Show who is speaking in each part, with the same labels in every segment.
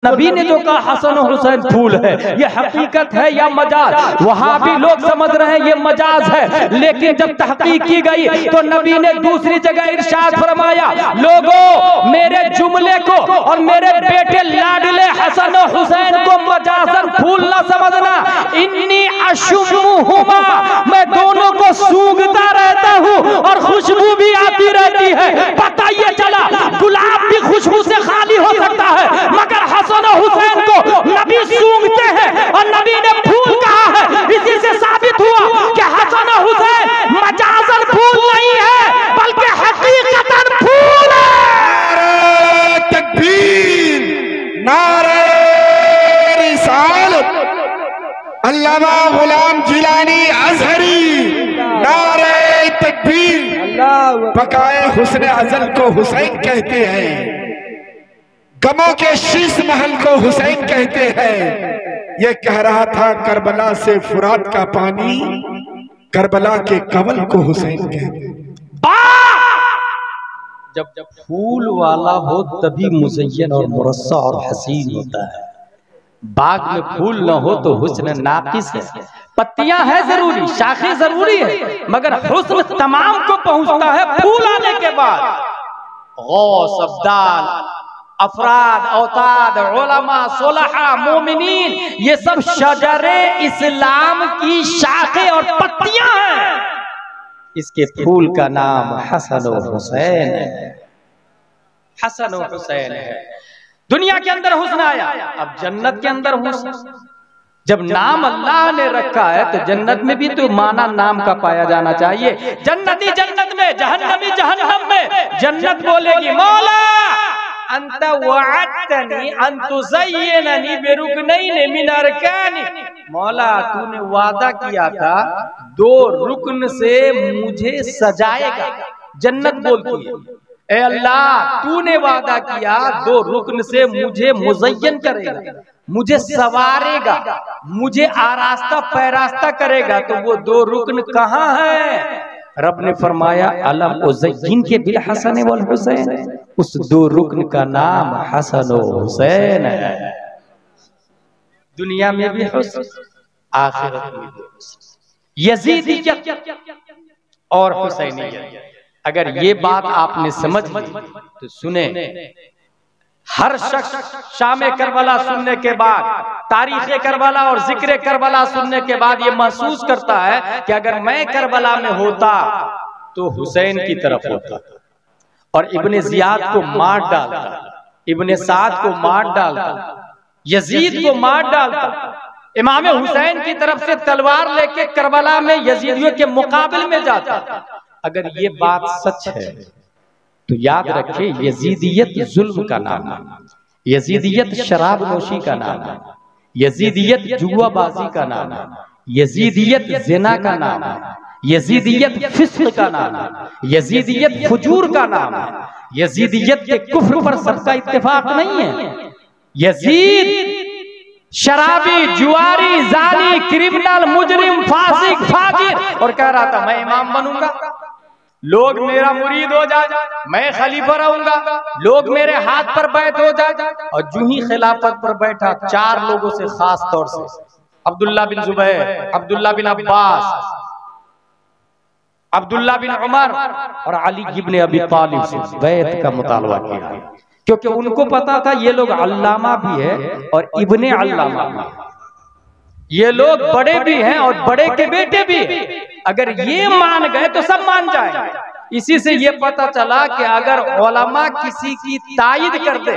Speaker 1: नबी ने जो कहा हसन और हुसैन फूल है, ये हकीकत है या मजाज? वहां भी लोग समझ रहे हैं ये मजाज है, लेकिन जब तहकीक की गई तो नबी ने दूसरी जगह इरशाद फरमाया, लोगों मेरे जुमले को और मेरे बेटे लाडले हसन और हुसैन को मजाजन फूल न समझना, इन्नी अशुमुहुमा, मैं दोनों को सूंघता रहता हूँ और खुशबू भी आती रहती है। पता ये चला गुलाब भी खुशबू से खाली हो सकता है, मगर हसन और हुसैन को नबी सूंघते हैं और नबी ने फूल कहा है। इसी से साबित हुआ कि हसन और हुसैन मजाजन फूल नहीं है बल्कि हकीकतन फूल है।
Speaker 2: नारे तकबीर, नारे रिसालत, अल्लामा गुलाम जिलानी अजहरी, नारे तकबीर। बकाए हुस्न अजल को हुसैन कहते हैं, गमों के शीश महल को हुसैन कहते हैं। ये कह रहा था करबला से फुरात का पानी, करबला के कमल को हुसैन कहते हैं।
Speaker 1: जब फूल वाला हो तभी मुज़य्यन और मुरस्सा और हसीन होता है। बाग में फूल न हो तो हुस्न नाकिस है। पत्तियां हैं जरूरी, शाखें जरूरी है, मगर हुस्न तमाम को पहुंचता है फूल आने के बाद। गौस, अब्दाल, अफराद, औताद, उलमा, सुलहा, मोमिनीन, ये सब शजरे इस्लाम की शाखें और पत्तियां हैं। इसके फूल का नाम हसन और हुसैन है। हसन और हुसैन है। दुनिया के अंदर हुस्न आया, अब जन्नत के अंदर हुस्न। जब नाम अल्लाह ने रखा है तो जन्नत में भी तो माना नाम का पाया जाना चाहिए। जन्नती जन्नत में, जहन्नमी जहन्नम में। जन्नत बोलेगी मौला अंत वअदतनी अन तुज़य्यिननी बिरुकनैन मिन अरकानी, मौला तूने वादा किया था 2 रुकन से मुझे सजाएगा। जन्नत बोलती है ए अल्लाह तूने वादा किया 2 रुकन से मुझे मुज़य्यन करेगा, मुझे सवारेगा, मुझे आरास्ता पैरास्ता करेगा। तो वो 2 रुकन कहाँ है? रब ने फरमाया अलम उज़य्यिन के बिल हसन वल हुसैन, उस 2 रुकन का नाम हसन और हुसैन है। दुनिया में भी हुस्न, आखिरत में भी हुस्न। यजीदियत और हुसैनियत, अगर ये बात आपने समझ ली तो सुने, हर शख्स शाम करबला सुनने के बाद, तारीख करबला और जिक्र करबला सुनने के बाद ये महसूस करता है कि अगर मैं करबला में होता तो हुसैन की तरफ होता और इब्ने जियाद को मार डालता, इब्ने साद को मार डालता, यजीद को मार डालता, इमाम हुसैन की तरफ से तलवार लेके करबला में यजीदियों के मुकाबले में जाता। अगर ये बात सच है तो याद रखे यजीदियत जुल्म का नाम है, यजीदियत शराब नोशी का नाम है, यजीदियत जुआबाजी का नाम है, यजीदियत जिना का नाम है, यजीदियत फिस्क का नाम है, यजीदियत फुजूर का नाम है, यजीदियत के कुफ्र पर सबका इत्तेफाक नहीं है। यजीद शराबी, जुआरी, जानी, क्रिमिनल, मुजरिम, फासिक, फाजिर, और कह रहा था मैं इमाम बनूंगा, लोग मेरा मुरीद हो जाए, मैं खलीफा रहूंगा, लोग मेरे हाथ पर बैठ हो जाए। और जो ही खिलाफत पर बैठा 4 लोगों से, खास तौर से अब्दुल्ला बिन जुबैर, अब्दुल्ला बिन अब्बास, अब्दुल्ला बिन उमर और अली इब्ने अबी तालिब से बैत का मुतालबा किया, क्योंकि उनको पता था ये लोग अल्लामा भी है और इब्ने अल्लामा भी है, ये लोग बड़े भी हैं और बड़े के बेटे भी हैं। अगर ये मान गए तो सब मान जाएंगे। इसी से ये पता चला कि अगर उलमा किसी की तायद कर दे,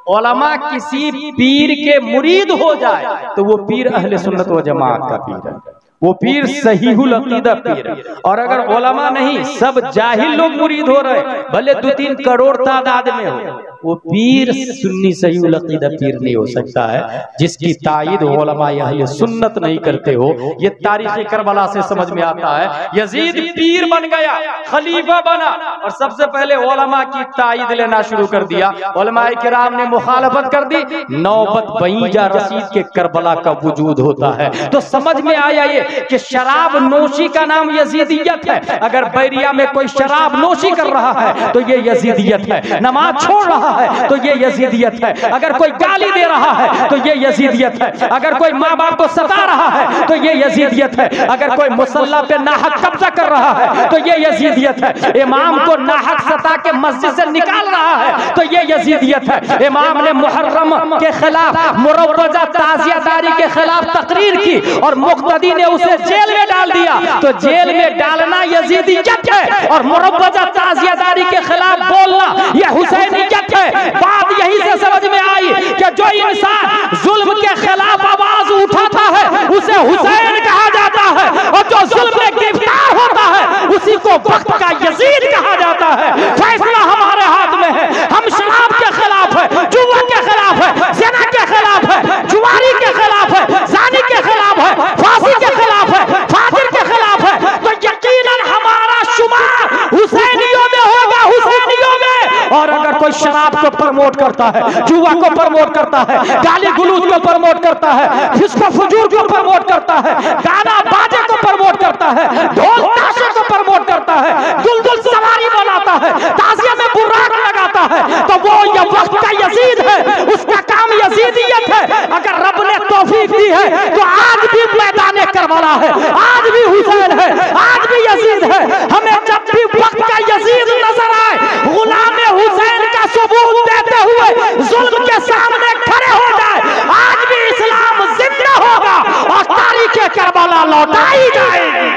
Speaker 1: उलमा किसी पीर के मुरीद हो जाए तो वो पीर अहले सुन्नत व जमात का पीर है, वो पीर सहीहुल अकीदा पीर है। और अगर उलमा नहीं, सब जाहिल लोग मुरीद हो रहे, भले 2-3 करोड़ तादाद में हो, वो पीर सुन्नी सहीहुल अकीदा पीर नहीं हो सकता है जिसकी तायद उलमा अहले सुन्नत नहीं करते हो। ये तारीख़ करबला से समझ में आता है। यजीद पीर बन गया, खलीफा बना और सबसे पहले उलमा की तायद लेना शुरू कर दिया। उलमा किराम ने मुखालफत कर दी, नौबत बईजा रशीद के करबला का वजूद होता है। तो समझ में आया ये कि शराब नोशी का नाम यजीदियत है। अगर बैरिया में कोई शराब नोशी कर रहा है तो ये यजीदियत है। नमाज छोड़ रहा है तो ये यजीदियत है, अगर कोई गाली दे रहा है तो ये यजीदियत है, अगर कोई माँ बाप को सता रहा है तो ये यजीदियत है, अगर कोई मुसल्ला पे नाहक कब्जा कर रहा है तो ये यजीदियत है, इमाम को नाहक सता के मस्जिद से निकाल रहा है तो ये यजीदियत है। इमाम ने मुहर्रम के खिलाफ मुरव्वजा ताजियादारी के खिलाफ तकरीर की और मुक्तदी ने उसे जेल में डाल दिया तो जेल में डालना यजीदियत है और मुरव्वजा ताजियादारी के खिलाफ बोलना यह हुसैनियत है। बात यही से समझ में आई कि जो इंसान जुल्म के खिलाफ आवाज उठाता है उसे हुसैन कहा जाता है और जो जुल्म में गिरफ्तार होता है उसी को वक्त का यजीद कहा जाता है। फैसला हमारे हाथ में है, हम शराब के खिलाफ है, जुआ के खिलाफ है, ज़िना के खिलाफ है, जुआरी के खिलाफ है, ज़ानी के खिलाफ है, फांसी के खिलाफ है, फाजिर के खिलाफ है, तो यकीनन हमारा शुमार हुसैनियों में होगा, हुसैनियों में। और अगर कोई शराब को प्रमोट करता है, जुआ को प्रमोट करता है, गाली गलूज को प्रमोट करता है, फिस्को फजूर को प्रमोट करता है, गाना बाजे को प्रमोट करता है, ढोल ताशे को प्रमोट करता है, दुलदुल सवारी बनाता है, ताजिया में बुर्राक लगाता है, तो वो ये वक्त का यजीद है, उसका काम यजीदियत है। अगर रब ने तौफीक दी है तो आज भी मैदान करबला है, आज भी हुसैन है, आज भी यजीद है। हमें जब भी वक्त का यजीद नजर आए, गुलाम हुसैन का सबूत देते हुए जुल्म के सामने खड़े हो जाए, आज भी इस्लाम जिंदा होगा और तारीख करबला लौटाई जाएगी।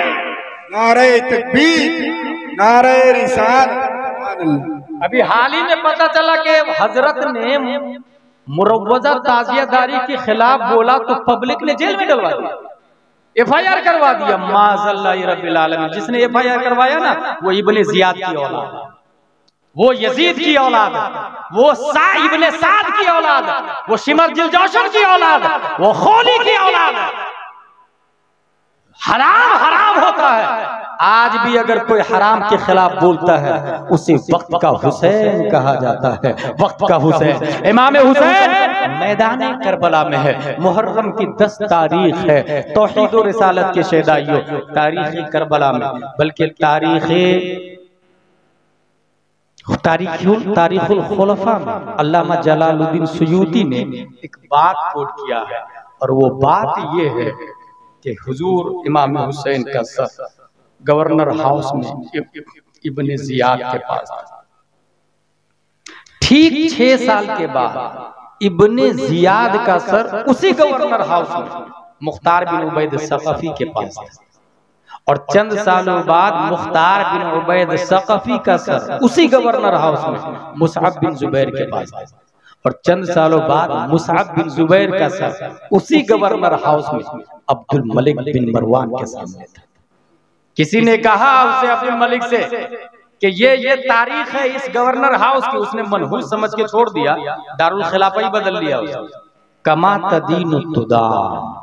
Speaker 2: नारे तकबीर, नारे रिसालत।
Speaker 1: अभी हाल ही में पता चला कि हजरत ने मुरव्वजा ताजियादारी के खिलाफ बोला तो पब्लिक ने जेल में डलवा दिया, FIR करवा दिया। माज़ल्लाह रब्बिल आलमीन। जिसने FIR करवाया ना वो इब्ने जियाद की औलाद, वो यजीद की औलाद, वो इब्ने साद की औलाद, वो शिमर जिलजौशन की औलाद, वो खोली की औलाद। हराम हराम होता है। आज भी अगर कोई हराम के खिलाफ बोलता है उसे वक्त का हुसैन कहा जाता है, वक्त का हुसैन। इमाम हुसैन मैदान करबला में है। मुहर्रम की 10 तारीख है। तौहीद और रिसालत के शहदाइयों, तारीख करबला में, बल्कि तारीखुल खुलफा में अल्लामा जलालुद्दीन सुयूती ने एक बात कोट किया है और वो बात ये है कि हुजूर इमाम हुसैन का सर गवर्नर हाउस में इब्ने जियाद के पास था। ठीक 6 साल के बाद इब्ने जियाद का सर उसी गवर्नर हाउस में मुख्तार बिन उबैद सक़फ़ी के पास था और चंद सालों बाद मुख्तार बिन उबैद सक़फ़ी का सर उसी गवर्नर हाउस में मुसअब बिन जुबैर के पास था और चंद सालों बाद मुसअब बिन जुबैर का सर उसी गवर्नर हाउस में अब्दुल मलिक बिन मरवान के सामने था। किसी ने कहा उसे अब्दुल मलिक से कि ये तारीख है इस गवर्नर हाउस की, उसने मनहूस समझ के छोड़ दिया, दारुल खिलाफा ही बदल लिया उसने। कमा तदीनु तुदान।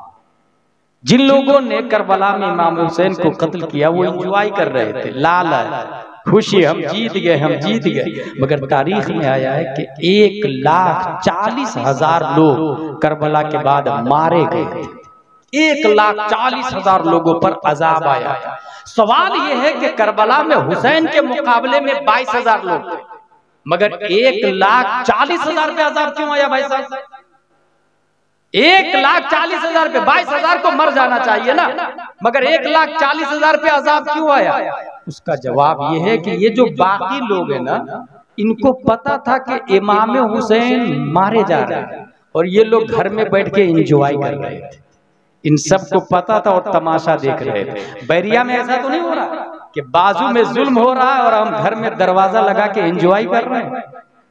Speaker 1: जिन लोगों ने करबला में इमाम हुसैन को कत्ल किया वो एंजॉय कर रहे थे, लाल है, खुशी, हम जीत गए, हम जीत गए। मगर तारीख में आया है कि 1,40,000 लोग करबला के बाद मारे गए थे। 1,40,000 लोगों पर अजाब आया। सवाल यह है कि करबला में हुसैन के मुकाबले में 22,000 लोग थे, मगर 1,40,000 पे अजाब क्यों आया भाई साहब? 1,40,000 पे 22,000 को मर जाना चाहिए ना, मगर 1,40,000 पे अजाब क्यों आया? उसका जवाब यह है कि ये जो बाकी लोग हैं ना, इनको पता था कि इमाम हुसैन मारे जा रहे हैं और ये लोग घर में बैठ के एंजॉय कर रहे थे। इन सब को पता था और तमाशा देख रहे थे। बैरिया में ऐसा तो नहीं हो रहा कि बाजू में जुल्म हो रहा है और हम घर में दरवाजा लगा के एंजॉय कर रहे हैं।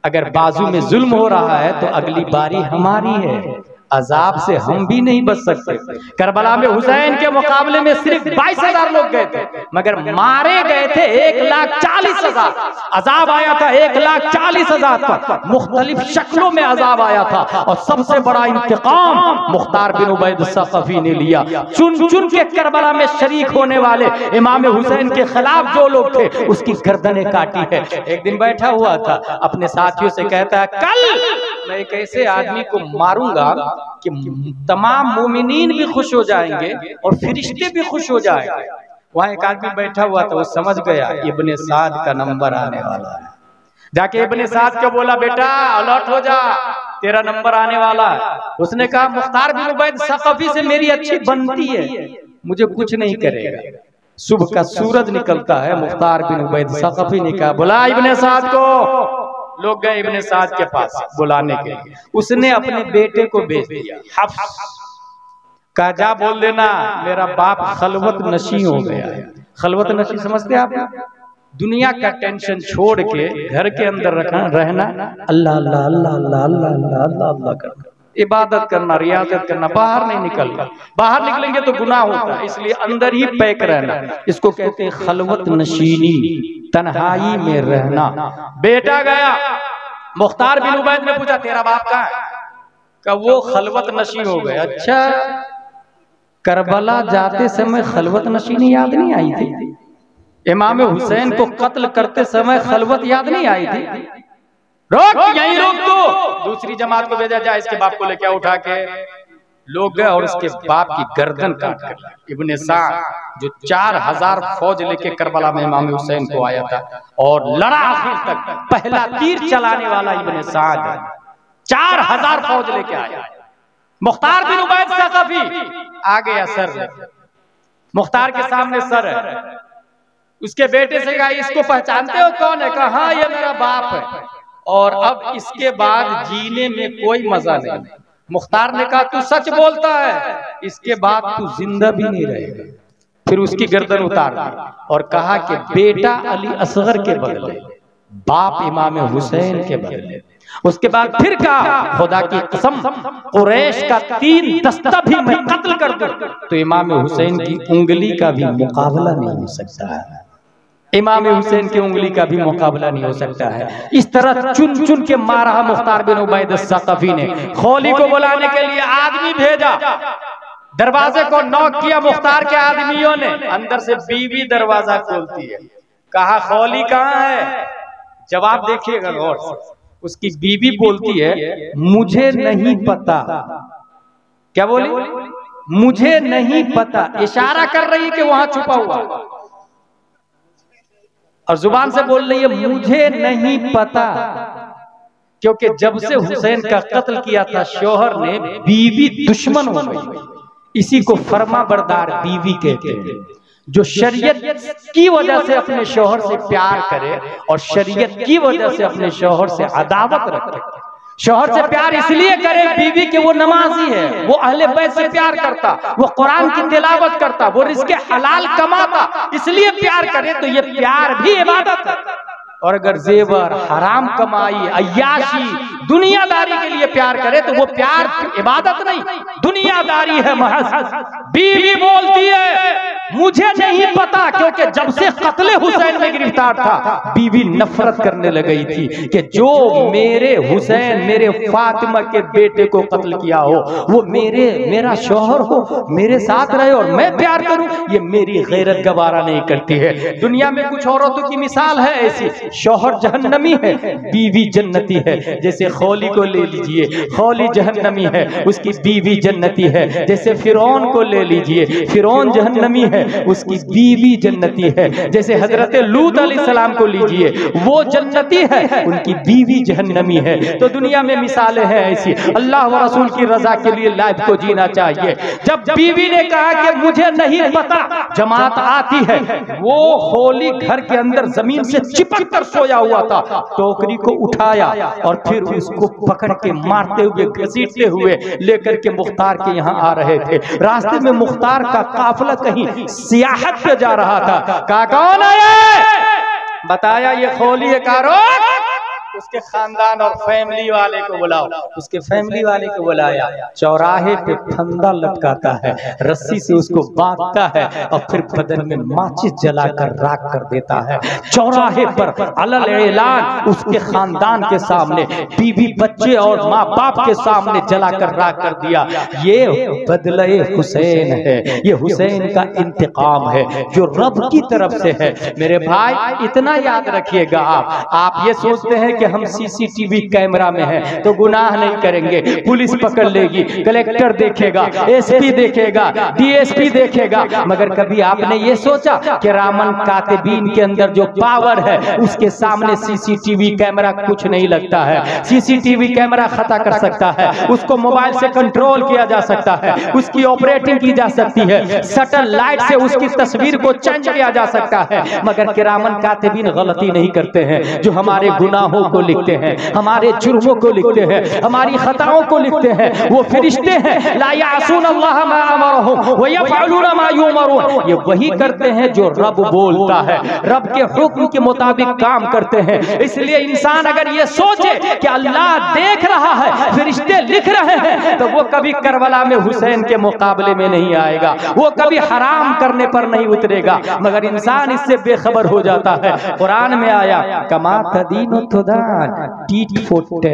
Speaker 1: अगर बाजू में जुल्म हो रहा है तो अगली बारी हमारी है, अजाब से हम भी नहीं बच सकते। करबला में हुसैन के मुकाबले में सिर्फ 22,000 लोग गए थे, मगर मारे गए थे 1,40,000। अजाब आया था 1,40,000 पर, मुख्तलिफ शक्लों में अजाब आया था और सबसे बड़ा इंतकाम मुख्तार बिन उबैद सक़फ़ी ने लिया। चुन चुन के करबला में शरीक होने वाले इमाम हुसैन के खिलाफ जो लोग थे उसकी गर्दनें काटी है। एक दिन बैठा हुआ था, अपने साथियों से कहता है, कल मैं एक ऐसे आदमी को मारूंगा कि तमाम मोमिनीन भी खुश हो जाएंगे और फरिश्ते भी खुश हो जाएंगे। वहां एक आदमी बैठा हुआ था, वो समझ गया इब्ने साद का नंबर आने वाला है। जाके इब्ने साद को बोला, बेटा अलर्ट हो जा, तेरा नंबर आने वाला है। उसने कहा मुख्तार बिन उबैद सक़फ़ी से मेरी अच्छी बनती है, मुझे कुछ नहीं करेगा। सुबह का सूरज निकलता है, मुख्तार बिन उबैद सक़फ़ी ने कहा बुला इब्ने साद को। लोग गए इब्ने साद के पास बुलाने के लिए। उसने अपने बेटे को भेज दिया, हफ्स का जा बोल देना मेरा बाप खलवत नशी हो गया है। खलवत नशी समझते आप? दुनिया का टेंशन छोड़ के घर के अंदर रहना, अल्लाह अल्लाह अल्लाह अल्लाह अल्लाह अल्लाह अल्लाह करना, इबादत करना, रियाजत करना, बाहर नहीं निकलना। बाहर निकलेंगे तो गुनाह होता है, इसलिए अंदर ही पैक रहना। इसको कहते हैं खलवत नशीनी, तन्हाई में रहना। बेटा गया, मुख्तार बिन उबैद ने पूछा तेरा बाप कहाँ है? का वो खलवत नशी हो गए। अच्छा, करबला जाते समय खलवत नशीनी याद नहीं आई थी? इमाम हुसैन को कत्ल करते समय खलवत याद नहीं आई थी? रोक, यहीं रोक दो, दूसरी जमात को भेजा जाए, इसके बाप को लेके उठा के। लोग गए और उसके बाप की गर्दन काट कर। इब्ने साद जो 4000 फौज लेके करबला में इमाम हुसैन को आया था और लड़ा आखिर तक, पहला तीर चलाने वाला इब्ने साद 4000 फौज लेके आया। मुख्तार बिन उबैद सक़फ़ी आ गया, सर मुख्तार के सामने सर है। उसके बेटे से कहा इसको पहचानते हो कौन है? कहा हाँ ये मेरा बाप है, और अब इसके बाद जीने में कोई मजा नहीं। मुख्तार ने कहा तू सच बोलता है, इसके बाद तू जिंदा भी नहीं रहेगा। फिर उसकी गर्दन उतार दी और कहा कि बेटा अली असगर के बदले, बाप इमाम हुसैन के बदले। उसके बाद फिर कहा खुदा की कसम कुरैश का 3 दस्ता भी मैं कत्ल कर दूं तो इमाम हुसैन की उंगली का भी मुकाबला नहीं हो सकता है। इमाम हुसैन की उंगली का भी मुकाबला नहीं हो सकता है। इस तरह चुन चुन के मारा मुख्तार बिन उबैद सक़फ़ी ने। खौली को बुलाने के लिए आदमी भेजा, दरवाजे को नॉक किया मुख्तार के आदमियों ने। अंदर से बीवी दरवाजा खोलती है, कहा खौली कहाँ है? जवाब देखिएगा गौर से। उसकी बीवी बोलती है मुझे नहीं पता। क्या बोली? मुझे नहीं पता। इशारा कर रही है कि वहां छुपा हुआ, और जुबान से बोल रही है मुझे नहीं पता। क्योंकि जब से हुसैन का कत्ल किया था शौहर ने, बीवी दुश्मन हो गई। इसी को फर्मा बरदार बीवी कहते हैं, जो शरीयत की वजह से अपने शौहर से प्यार करे और शरीयत की वजह से अपने शौहर से अदावत रखे। शौहर से प्यार इसलिए करे बीवी के वो नमाजी है, वो अहले बैत से प्यार करता, वो कुरान की तिलावत करता, वो रिज़्क़े हलाल कमाता, इसलिए प्यार करे तो ये प्यार भी इबादत है। और अगर जेवर, हराम कमाई, अय्याशी, दुनियादारी के लिए प्यार करे तो वो प्यार इबादत नहीं, दुनियादारी है महज। बीवी बोलती है मुझे नहीं पता, क्योंकि जब से कत्ले हुसैन में गिरफ्तार था बीवी नफरत करने लगी थी कि जो मेरे हुसैन, मेरे फातिमा के बेटे को कत्ल किया हो वो मेरा शौहर हो, मेरे साथ रहे और मैं प्यार करूं, ये मेरी गैरत गवारा नहीं करती है। दुनिया में कुछ औरतों की मिसाल है ऐसी, शौहर जहन्नमी है, बीवी जन्नती है। जैसे खौली को ले लीजिए, खौली जहन्नमी है, उसकी बीवी जन्नती है। जैसे फिरौन को ले लीजिए, फिरौन जहन्नमी है, उसकी बीवी जन्नती है। जैसे हजरत लूत अलैहिस्सलाम को लीजिए, वो जन्नती है, उनकी बीवी जहन्नमी है। तो दुनिया में मिसालें हैं ऐसी। अल्लाह व रसूल की रजा के लिए लाइफ को जीना चाहिए। जब बीवी ने कहा कि मुझे नहीं पता, जमात आती है, वो खौली घर के अंदर जमीन से चिपक कर सोया हुआ था, टोकरी को उठाया और फिर उसको पकड़ के मारते हुए, घसीटते हुए लेकर के मुख्तार के यहाँ आ रहे थे। रास्ते में मुख्तार का काफिला कहीं सियाहत पे जा रहा था। कहा कौन है? बताया ये खौली है। कारो उसके खानदान और फैमिली वाले को बुलाओ। उसके फैमिली वाले को बुलाया, चौराहे पे फंदा लटकाता है, रस्सी से उसको बांधता है और फिर बदन में माचिस जलाकर राख कर देता है। चौराहे पर अलल ऐलान उसके खानदान के सामने, बीवी बच्चे और माँ बाप के सामने जलाकर राख कर दिया। ये बदले हुसैन है, ये हुसैन का इंतकाम है जो रब की तरफ से है। मेरे भाई इतना याद रखिएगा, आप ये सोचते हैं कि कि हम सीसीटीवी कैमरा में हैं तो गुनाह नहीं करेंगे, पुलिस पकड़ लेगी, कलेक्टर देखेगा, एसपी देखेगा, डीएसपी देखेगा, मगर कभी आपने ये सोचा कि रामन कातिबीन के अंदर जो पावर है उसके सामने सीसीटीवी कैमरा कुछ नहीं लगता है। सीसीटीवी कैमरा खता कर सकता है, उसको मोबाइल से कंट्रोल किया जा सकता है, उसकी ऑपरेटिंग की जा सकती है, सैटेलाइट से उसकी तस्वीर को चेंज किया जा सकता है, मगर किरामन कातिबीन गलती नहीं करते हैं। जो हमारे गुनाहों को लिखते हैं, हमारे जुर्मों को लिखते हैं, हमारी खताओं को लिखते हैं, वो फरिश्ते हैं। ला यासून अल्लाह मा अमरहुम व यफअलून मा युमरून, ये वही करते हैं जो रब बोलता है, रब के हुक्म के मुताबिक काम करते हैं। इसलिए इंसान अगर ये सोचे कि अल्लाह देख रहा है, फरिश्ते लिख रहे हैं, तो वो कभी करबला में हुसैन के मुकाबले में नहीं आएगा, वो कभी हराम करने पर नहीं उतरेगा, मगर इंसान इससे बेखबर हो जाता है। कुरान में आया कमा तदीनो तुदान, टीट फोट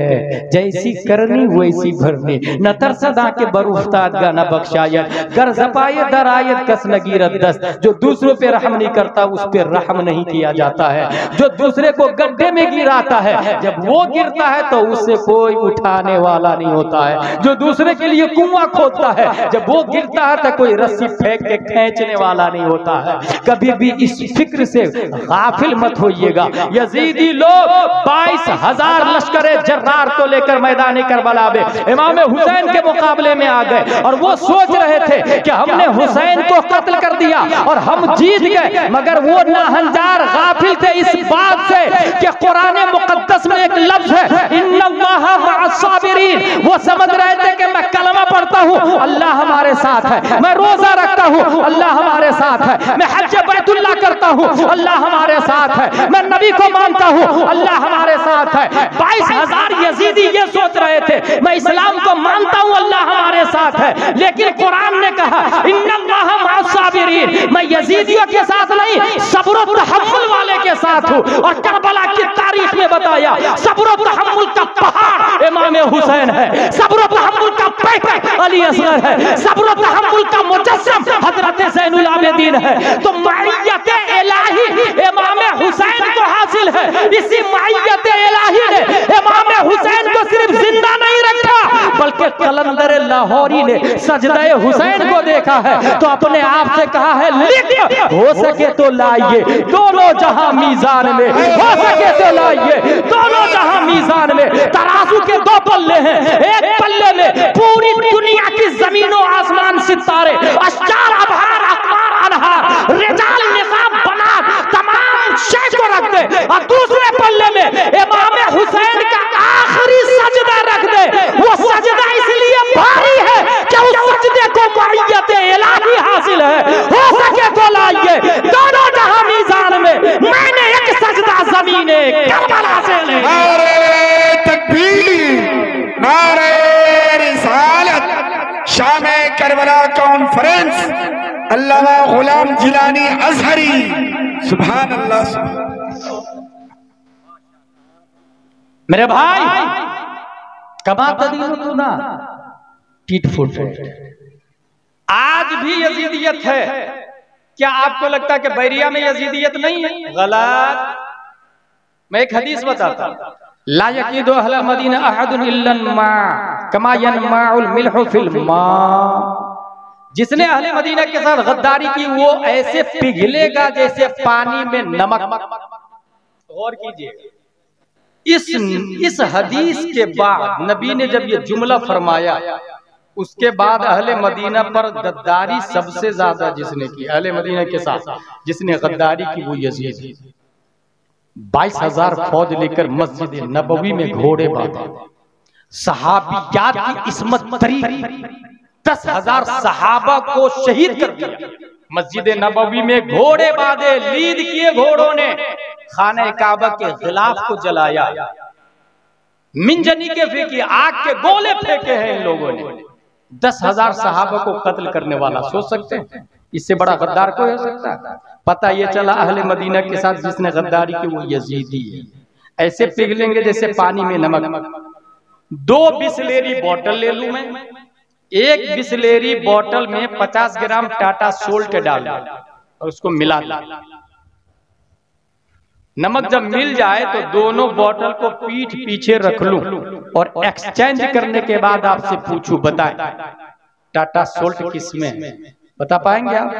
Speaker 1: जैसी करनी वैसी भरनी, न तरसदा के बरुफ्ताद गा न बख्शायत, कर जपाए दरायत कस नगीरत दस। जो दूसरों पे रहम नहीं करता उस पे रहम नहीं किया जाता है। जो दूसरे को गड्ढे में गिराता है, जब वो गिरता है तो उससे कोई उठाने वाला नहीं होता है। जो दूसरे के लिए कुआं खोदता है, जब वो गिरता है तो कोई रस्सी फेंक के खींचने वाला नहीं होता है। कभी भी इस फिक्र से गाफिल मत होइएगा। यजीदी लोग 22,000 लश्करे जर्रार को लेकर मैदान करबला में इमाम हुसैन के मुकाबले में आ गए और वो सोच रहे थे कि हमने हुसैन को कत्ल कर दिया और हम जीत गए, मगर वो नाहंजार गाफिल थे इस बात से कि कुरान मुकद्दस में एक लफ्ज है इन्नल्लाहा मअस-साबिरीन। वो समझ रहे थे कि मैं कलमा पढ़ता हूँ, अल्लाह हमारे साथ है, मैं रोजा रखता हूँ, अल्लाह हमारे साथ है, मैं हज बैतुल्लाह करता हूँ, अल्लाह हमारे साथ है, मैं नबी को मानता हूँ, अल्लाह हमारे साथ है। 22,000 यजीदी ये सोच रहे थे मैं इस्लाम को मानता हूँ, अल्लाह हमारे साथ है, लेकिन कुरान ने कहा इन्नल्लाहा मअस-साबिरीन, मैं यजीदियों के साथ नहीं सब्र और तहम्मुल वाले के साथ हूँ। और करबला की तारीख में बताया सब्र और तहम्मुल का पहाड़ इमाम हुसैन है, सब्र और तहम्मुल का पैकर अली असगर है, सब्र और तहम्मुल का मुजस्सम हजरत ज़ैनुल आबिदीन है। तो माइयत इलाही इमाम हुसैन को हासिल है। इसी माइयत इलाही ने इमाम हुसैन को सिर्फ जिंदा नहीं रखा, बल्कि कलंदर लाहौरी ने सजदे हुसैन को देखा है तो अपने आप से कहा है लिख, हो सके तो लाइए दोनों जहां मीजान में, हो सके तो लाइए दोनों जहां मीजान में। तराजू के दो पल्ले हैं, एक पल्ले में पूरी दुनिया की जमीनों आसमान सितारे अश्जार अबहार अकबार अनहार रिजाल निसाब बना तमाम शय को रख दे, और दूसरे पल्ले में इमाम हुसैन का आखिरी सजदा रख दे। वो सजदा इसलिए भारी है कि उस सजदे को माइयत इलाही हासिल है। हो सके तो लाइए दोनों जहां मीजान में, मैंने एक सजदा ज़मीने करबला से ले।
Speaker 2: नारे तकबीर, नारे रिसालत, शामे करबला कॉन्फ्रेंस, अल्लामा गुलाम जिलानी अजहरी, सुभान अल्लाह।
Speaker 1: मेरे भाई कमा तदीनो तू ना टीट फुट। आज भी यजीदियत है। क्या आपको लगता है कि बैरिया में यजीदियत नहीं है? गलत। मैं एक हदीस बताता हूं, ला यकीदु अहल मदीना अहदुन इल्ला मा कमा यनमाउल मिल्हु फिल मा। जिसने अहले मदीना के साथ गद्दारी की वो ऐसे पिघलेगा जैसे पानी में नमक। गौर कीजिए, इस हदीस के बाद नबी ने जब ये जुमला फरमाया, उसके बाद अहले मदीना पर गद्दारी सबसे ज्यादा जिसने की, अहले मदीना के साथ जिसने गद्दारी की वो यजीद। 22,000 फौज लेकर मस्जिद नबवी में घोड़े बांधे, सहाबियात की इस्मत तरी 10,000 सहाबा को शहीद कर दिया। मस्जिद नबवी में घोड़े बांधे, लीद किए घोड़ों ने, खाने काबा के खिलाफ को जलाया, मिंजनी के फेंकी, आग के गोले फेंके हैं इन लोगों ने। 10,000 सहाबा को कत्ल करने वाला, सोच सकते हैं इससे बड़ा गद्दार कोई हो सकता है? पता ये चला अहले मदीना के साथ जिसने गद्दारी की वो यजीदी है। ऐसे पिघलेंगे जैसे पानी में नमक। 2 बिस्लेरी बोतल ले लूं मैं, एक बिस्लेरी बोतल में 50 ग्राम टाटा सोल्ट डाल और उसको मिला दो, नमक जब मिल जाए तो दोनों बोतल को पीठ पीछे रख लूं और एक्सचेंज करने के बाद आपसे पूछूं, बताएं टाटा सोल्ट किस में? बता पाएंगे आप?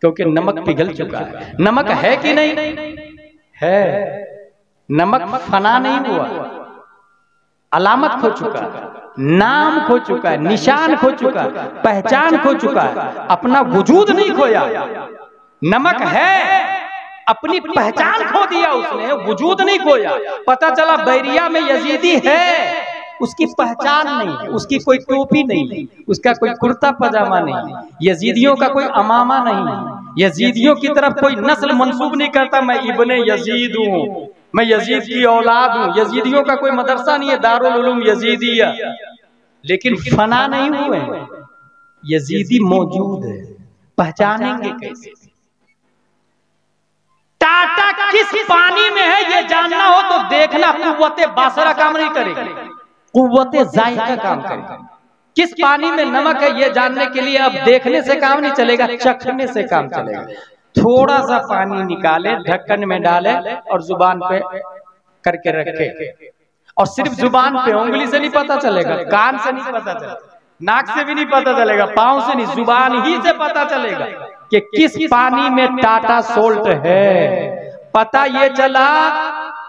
Speaker 1: क्योंकि नमक पिघल चुका है। नमक है कि नहीं है? नमक फना नहीं हुआ, अलामत खो चुका है, नाम खो चुका है, निशान खो चुका है, पहचान खो चुका है, अपना वजूद नहीं खोया। नमक है, अपनी पहचान खो दिया उसने, वजूद नहीं खोया। पता चला बैरिया में यजीदी है, उसकी पहचान नहीं है, उसकी कोई टोपी नहीं, उसका कोई कुर्ता पजामा नहीं, यजीदियों का कोई अमामा नहीं, यजीदियों की तरफ कोई नस्ल मंसूब नहीं करता, मैं इब्ने यजीद हूँ, मैं यजीद की औलाद हूँ। यजीदियों का कोई मदरसा नहीं है, दारुल उलूम यजीदिया, लेकिन फना नहीं हुए, यजीदी मौजूद है। पहचानेंगे कैसे? टाटा किस पानी में है ये जानना हो तो देखना, कुव्वते बासरा काम नहीं करेगी, कुव्वते जायका काम करेगी। किस पानी में नमक है ये जानने के लिए अब देखने से काम नहीं चलेगा, चखने से काम चलेगा। थोड़ा सा पानी निकाले, ढक्कन में डाले और जुबान पे करके रखे, और सिर्फ जुबान पे, उंगली से नहीं पता चलेगा, कान से नहीं पता चलेगा, नाक से भी नहीं पता चलेगा, पांव से नहीं, जुबान ही से पता चलेगा कि किस पानी में टाटा सोल्ट है। पता ये चला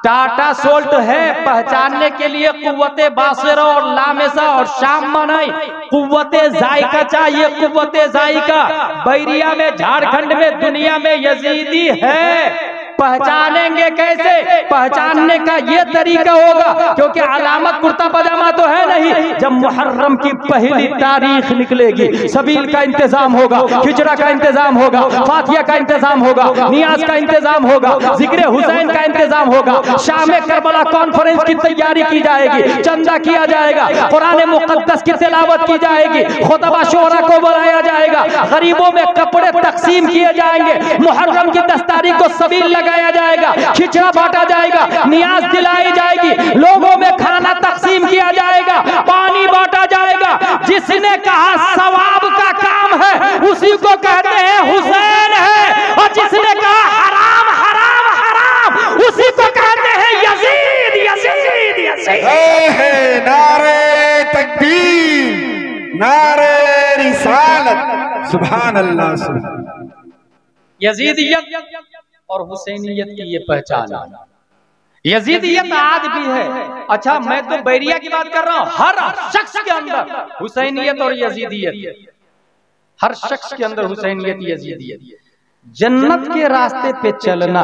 Speaker 1: टाटा सोल्ट है, पहचानने के लिए कुव्वते बासिरा और लामेसा और शाम नहीं, कुव्वते जायका चाहिए, कुव्वते जायका। बैरिया में, झारखंड में, दुनिया में यजीदी है। पहचानेंगे कैसे? पहचानने का ये तरीका होगा, क्योंकि अलामत कुर्ता पजामा तो है नहीं। जब मुहर्रम की पहली तारीख निकलेगी, सबील का इंतजाम होगा, खिचड़ा का इंतजाम होगा, फातिया का इंतजाम होगा, नियाज का इंतजाम होगा, जिक्र हुसैन का इंतजाम होगा, शाम करबला कॉन्फ्रेंस की तैयारी की जाएगी, चंदा किया जाएगा, कुरान मुकद्दस की तिलावत की जाएगी, खुतबा शोरा को बुलाया जाएगा, गरीबों में कपड़े तकसीम किए जाएंगे, मुहर्रम की 10 तारीख को सबील लगाया जाएगा, खिचड़ा बांटा जाएगा, नियाज दिलाई जाएगी, लोगों में खाना तकसीम किया जाएगा, पानी बांटा जाएगा। जिसने कहा सवाब का काम है उसी को कहते हैं हुसैन है, और जिसने कहा हराम हराम हराम उसी को कहते हैं यजीद यजीद यजीद।
Speaker 2: नारे तकबीर, नारे रिसालत, सुभान अल्लाह, सुभान।
Speaker 1: यजीदियत और हुसैनियत की ये पहचान है। यजीदियत आज भी है। अच्छा, मैं तो बैरिया की बात कर रहा हूं, हर शख्स के अंदर हुसैनियत और यजीदियत, हर शख्स के अंदर हुसैनियत यजीदियत। जन्नत के रास्ते पे चलना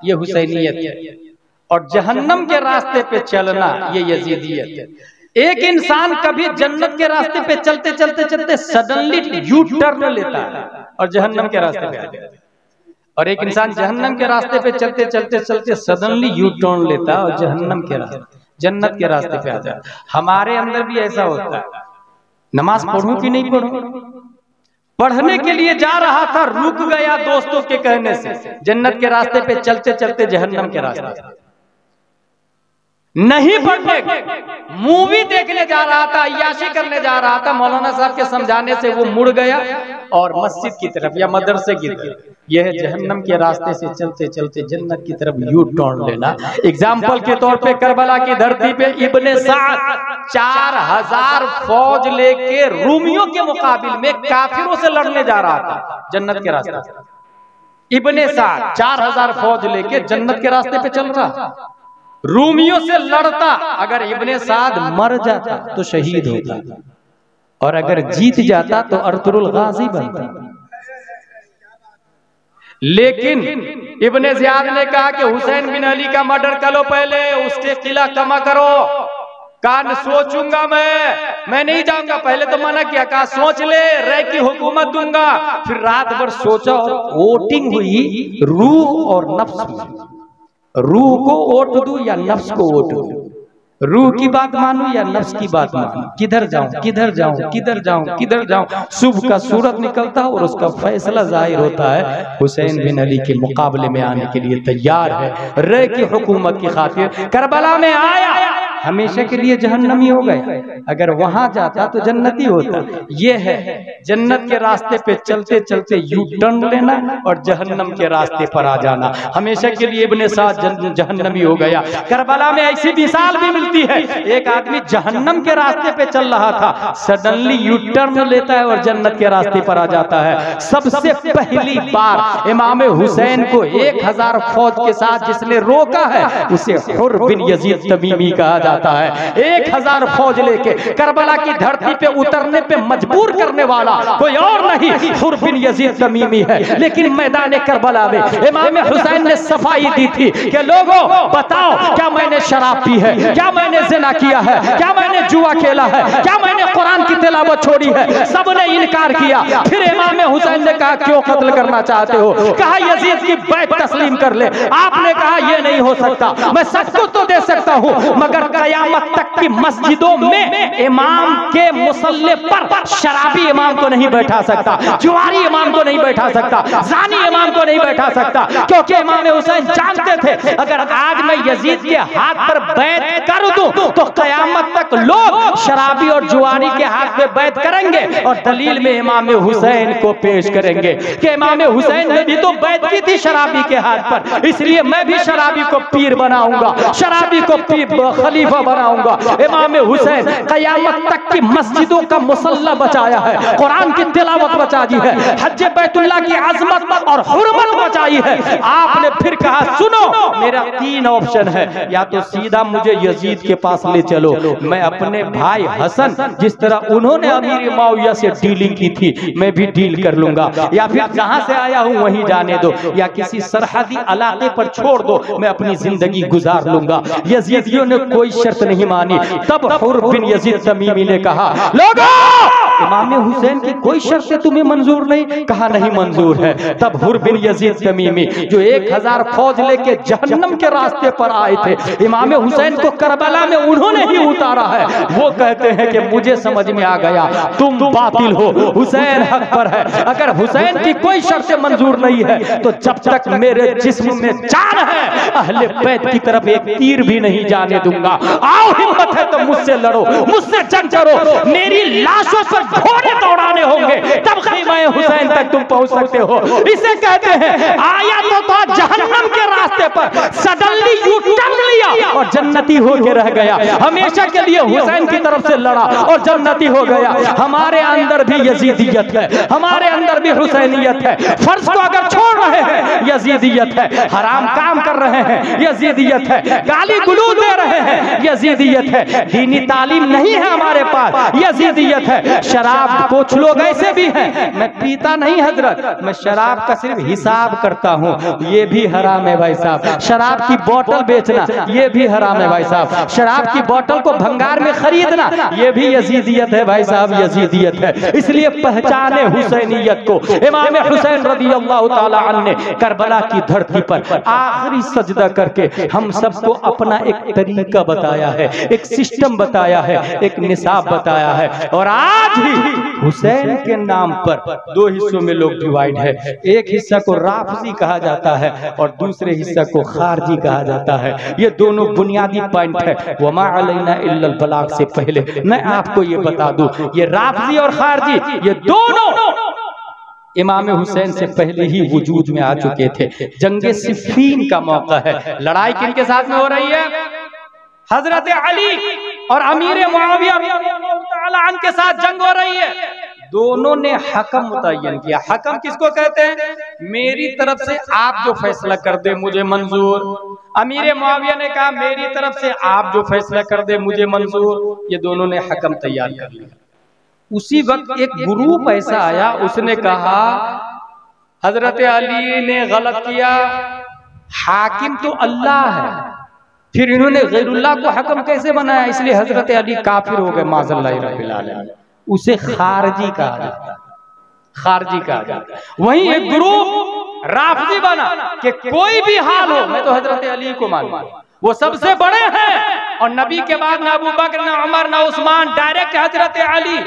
Speaker 1: ये हुसैनियत है, और जहन्नम के रास्ते पे चलना ये यजीदियत है। एक इंसान कभी जन्नत के रास्ते पे चलते चलते चलते सडनली यू टर्न लेता है और जहन्नम के रास्ते पे आ जाता है, और एक इंसान जहन्नम के रास्ते पे चलते चलते चलते सडनली यू टर्न लेता है और जहन्नम के रास्ते, जन्नत के रास्ते पे आ जाता है। हमारे अंदर भी ऐसा होता है। नमाज पढ़ूं कि नहीं पढ़ूं? पढ़ने के लिए जा रहा था, रुक गया दोस्तों के कहने से, जन्नत के रास्ते पे चलते चलते जहन्नम के रास्ते। नहीं पढ़ने, मूवी देखने जा रहा था, अय्याशी करने जा रहा था, मौलाना साहब के समझाने से वो मुड़ गया और मस्जिद की तरफ या मदरसे की तरफ। यह है जहन्नम के रास्ते से चलते चलते जन्नत की तरफ यू टर्न लेना। एग्जाम्पल के तौर पे करबला की धरती पे इब्ने साद 4000 फौज लेके रूमियों के मुकाबिल में काफिरों से लड़ने जा रहा था जन्नत के रास्ते से। इब्ने साद 4000 फौज लेके जन्नत के रास्ते पे चल रहा, रूमियों से लड़ता। अगर इब्ने साद मर जाता तो शहीद होता, और अगर जीत जाता तो अर्तुरुल गाजी बनता। लेकिन इब्ने ज़ियाद ने कहा कि हुसैन बिन अली का मर्डर कर लो, पहले उसके किला कमा करो। कान सोचूंगा मैं नहीं जाऊंगा। पहले तो मना किया, कहा सोच ले, रह की हुकूमत दूंगा। फिर रात भर सोचा और वोटिंग हुई रूह और नफ्स में। रूह को वोट दूं या नफ्स को वोट दूं? रूह की बात मानूं या नफ्स की बात मानूं? किधर जाऊं किधर जाऊं किधर जाऊं किधर जाऊं? सुबह का सूरत निकलता और उसका फैसला जाहिर होता है। हुसैन बिन अली के मुकाबले में आने के लिए तैयार है, रह की हुकूमत की खातिर करबला में आया। हमेशा के लिए जहन्नमी हो गए, अगर वहां जाता तो जन्नती होता। ये है जन्नत के रास्ते पे चलते चलते यू टर्न लेना और जहन्नम के रास्ते पर आ जाना। हमेशा के लिए इब्ने साद जहन्नमी हो गया। करबला में ऐसी मिसाल भी मिलती है, एक आदमी जहन्नम के रास्ते पे चल रहा था, सडनली यू टर्न लेता है और जन्नत के रास्ते पर आ जाता है। सबसे पहली बार इमाम हुसैन को 1000 फौज के साथ जिसने रोका है उसे हुर बिन यजीद तमीमी कहा जाता है। 1000 फौज लेके करबला की धरती पे उतरने पे मजबूर करने वाला कोई और नहीं, हुर बिन यजीद तमीमी है। लेकिन मैदान करबला में इमाम हुसैन ने सफाई दी थी कि लोगों बताओ, क्या मैंने शराब पी है, क्या मैंने ज़िना किया है, क्या मैंने जुआ खेला है, क्या मैंने कुरान की तिलावत छोड़ी है? सबने इनकार किया। फिर इमाम हुसैन ने कहा क्यों कत्ल करना चाहते हो? कहा यजीद की बैत तस्लीम कर ले। आपने कहा यह नहीं हो सकता, मैं सब कुछ तो दे सकता हूँ मगर कयामत तक की मस्जिदों में इमाम के मुसल्ले पर शराबी इमाम को नहीं बैठा सकता, जुआरी इमाम को नहीं बैठा सकता, जानी इमाम को नहीं बैठा सकता। क्योंकि इमाम हुसैन जानते थे अगर आज मैं यजीद के हाथ पर बैत कर दूं तो कयामत तक लोग शराबी और जुआरी के हाथ में बैत करेंगे और दलील में इमाम हुसैन को पेश करेंगे कि इमाम हुसैन ने भी तो बैत की थी शराबी के हाथ पर, इसलिए मैं भी शराबी को पीर बनाऊंगा, शराबी को खलीफा बनाऊंगा। इमाम हुसैन कयामत तक की मस्जिदों का मुसल्ला बचाया है, कुरान की तिलावत बचा दी है, हज बैतुल्लाह की आजमत और हुर्मत बचाई है। आपने फिर कहा सुनो मेरा 3 ऑप्शन है, या तो सीधा मुझे यजीद के पास ले चलो, मैं अपने भाई हसन जिस तरह उन्होंने अमीर मुआविया से डीलिंग की थी मैं भी डील कर लूंगा, या फिर जहां से आया हूं वहीं जाने दो, या किसी सरहदी इलाके पर छोड़ दो, मैं अपनी जिंदगी गुजार लूंगा। यजीदियों ने कोई शर्त नहीं मानी। तब हुर बिन यजीद तमीमी ने कहा लोगों इमाम हुसैन की कोई शर्त तुम्हें मंजूर नहीं? कहा नहीं मंजूर है। तब हुर बिन यजीद तमीमी जो 1000 फौज लेके जहन्नम के रास्ते पर आए थे, इमाम हुसैन को करबला में उन्होंने ही उतारा है, वो कहते हैं कि मुझे समझ में आ गया तुम बातिल हो, हुसैन हक पर है। अगर हुसैन की कोई शर्त मंजूर नहीं है तो जब तक मेरे जिस्म में जान है अहले बैत की तरफ एक तीर भी नहीं जाने दूंगा। आओ हिम्मत है तो मुझसे लड़ो, मुझसे जंग करो, मेरी लाशों पर घोड़े दौड़ाने होंगे तब खैमा हुसैन तक तुम पहुंच सकते हो। इसे कहते हैं आया तो जहन्नम के रास्ते पर सडनली यू टर्न लिया और जन्नती होके रह गया, हमेशा के लिए हुसैन की तरफ से लड़ा और जन्नती हो गया। हमारे अंदर भी यजीदियत है, हमारे अंदर भी हुसैनियत है। फर्ज को अगर छोड़ रहे हैं यजीदियत है, हराम काम कर रहे हैं यजीदियत है, गाली गलौज दे रहे हैं यजीदियत है, दीनी तालीम नहीं है हमारे पास यजीदियत है। शराब कुछ लोग ऐसे भी हैं, मैं पीता नहीं हजरत, मैं शराब का सिर्फ हिसाब करता हूँ, ये भी हराम है भाई साहब। शराब की बोतल बेचना ये भी हराम है भाई साहब। शराब की बोतल को भंगार में खरीदना ये भी यजीदियत है भाई साहब, यजीदियत है। इसलिए पहचाने हुसैनियत को। इमाम हुसैन रज़ियल्लाहु ताला अन्हु ने करबला की धरती पर आखिरी सजदा करके हम सबको अपना एक तरीका बताया है, एक सिस्टम बताया है, एक निसाब बताया है। और आज ही हुसैन के नाम पर 2 हिस्सों में लोग डिवाइड है। एक हिस्सा को राफजी कहा जाता है और दूसरे हिस्सा को खारजी कहा जाता है। ये दोनों बुनियादी पॉइंट है। वमा अलैना इल्लल बलाग से पहले मैं आपको ये बता दूं, ये राफजी और खारजी ये दोनों इमाम हुसैन से पहले ही वजूद में आ चुके थे। जंगे सिफ़ीन का मौका है, लड़ाई किनके साथ में हो रही है? हजरत अली और अमीर मुआविया के साथ जंग हो रही है। दोनों ने हकम मुतय्यन किया। हकम किसको कहते हैं? मेरी तरफ से आप जो फैसला कर दे मुझे मंजूर। अमीर मुआविया ने कहा मेरी तरफ से आप जो फैसला कर दे मुझे मंजूर। ये दोनों ने हकम तैयार कर लिया। उसी वक्त एक ग्रुप ऐसा आया, उसने कहा हजरत अली ने गलत किया, हाकिम तो अल्लाह है, फिर इन्होंने गैरुल्लाह को हकम कैसे बनाया? इसलिए हजरत अली काफिर हो गए माज़ल्लाहि रब्बिल आलमीन। उसे खारजी कहा जाता है, खारजी कहा जाता है। वहीं एक ग्रुप राफजी बना कि कोई भी हाल हो मैं तो हजरत अली को मानूं, वो सबसे बड़े हैं और नबी के बाद न अबू बकर न उमर न उस्मान, डायरेक्ट हजरत अली।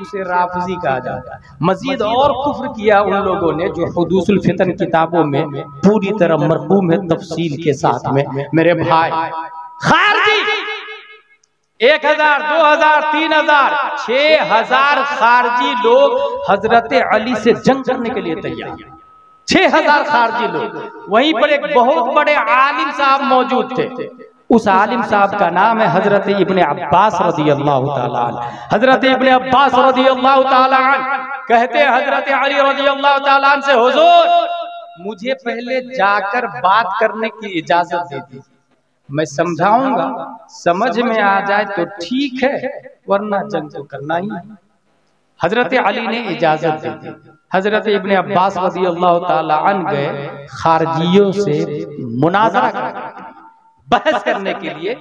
Speaker 1: उसे राफजी कहा जाता है। मजीद और कुफ्र किया उन लोगों ने जो हुदूसुल फितन किताबों में पूरी तरह मरकूम है तफसील के साथ में। मेरे भाई खारजी 1000, 2000, 3000, 6000 खारजी लोग हजरत अली से जंग करने के लिए तैयार। 6000 खारजी लोग। वहीं पर एक बहुत बड़े आलिम साहब मौजूद थे। उस आलिम साहब का नाम है हजरत इब्ने अब्बास रज़ियल्लाहु ताला अन्हु। हजरत इब्ने अब्बास रज़ियल्लाहु ताला अन्हु कहते हैं हजरत अली रज़ियल्लाहु ताला अन्हु से, हुजूर मुझे पहले जाकर बात करने की इजाजत दे दीजिए, मैं समझाऊंगा, समझ में आ जाए तो ठीक है, वरना जंग तो करना ही है। हजरत अली ने इजाजत दे दी। हजरत इब्ने अब्बास रज़ियल्लाहु ताला अन्हु गए खारजियों से मुनाजरा करने, बहस करने के लिए,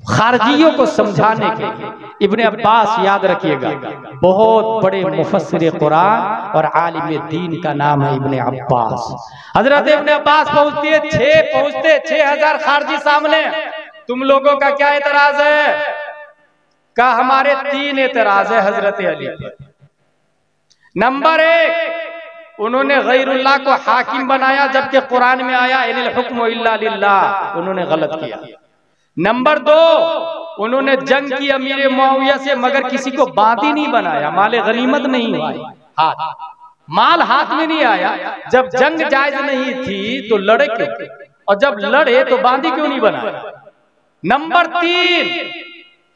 Speaker 1: खारजियों को समझाने के लिए। इब्ने अब्बास याद रखिएगा बहुत बड़े मुफस्सिर कुरान और आलिम दीन का नाम है इब्ने अब्बास। हजरत इब्ने अब्बास पहुंचते 6000 खारजी सामने। तुम लोगों का क्या एतराज है? का हमारे 3 एतराज है हजरत अली पर। नंबर 1, उन्होंने गैरुल्लाह को हाकिम बनाया जबकि कुरान में आया इनिल हुक्मु इल्ला लिल्लाह, उन्होंने गलत किया। नंबर 2, उन्होंने जंग की अमीर मुआविया से मगर किसी को बादी नहीं बनाया, माले गनीमत नहीं हुआ, माल हाथ में नहीं आया। जब जंग जायज नहीं थी तो लड़े क्यों, और जब लड़े तो बादी क्यों नहीं बनाया। नंबर 3,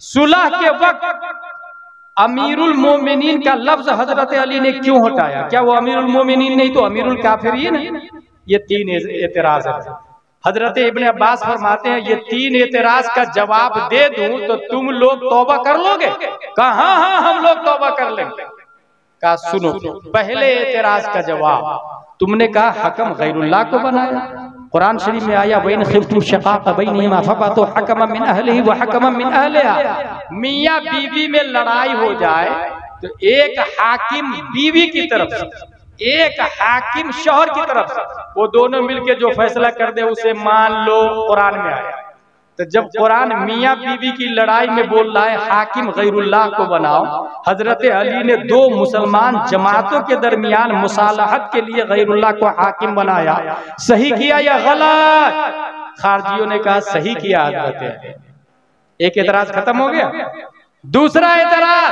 Speaker 1: सुलह के वक्त अमीरुल मोमिनीन का लफ्ज हजरत अली ने क्यों हटाया? क्या वो अमीरुल मोमिनीन नहीं तो अमीरुल काफिरीन है? ये 3 एतराज है। हजरत इब्ने अब्बास फरमाते हैं ये 3 एतराज का जवाब दे दूं तो तुम लोग तौबा कर लोगे? कहा हाँ हम लोग तौबा कर लेंगे। कहा सुनो, पहले एतराज का जवाब, तुमने कहा हकम गैरुल्लाह को बनाया। कुरान शरीफ में आया वइन खिफ्तुम शिकाक बैनहिमा फबअतू हकमन मिन अहलिही व हकमन मिन अहलिहा। मियां बीवी में लड़ाई हो जाए तो एक हाकिम बीवी की तरफ से, एक हाकिम शौहर की तरफ से, वो दोनों मिलके जो फैसला कर दे उसे मान लो। कुरान में आया। तो जब कुरान मियां बीवी की लड़ाई में बोल रहा है हाकिम गैरुल्लाह को बनाओ, हजरत अली ने 2 मुसलमान जमातों के दरमियान मुसालहत के लिए गैरुल्लाह को हाकिम बनाया, सही किया या गलत? खारजियों ने कहा सही किया हजरत। एक एतराज खत्म हो गया। दूसरा एतराज,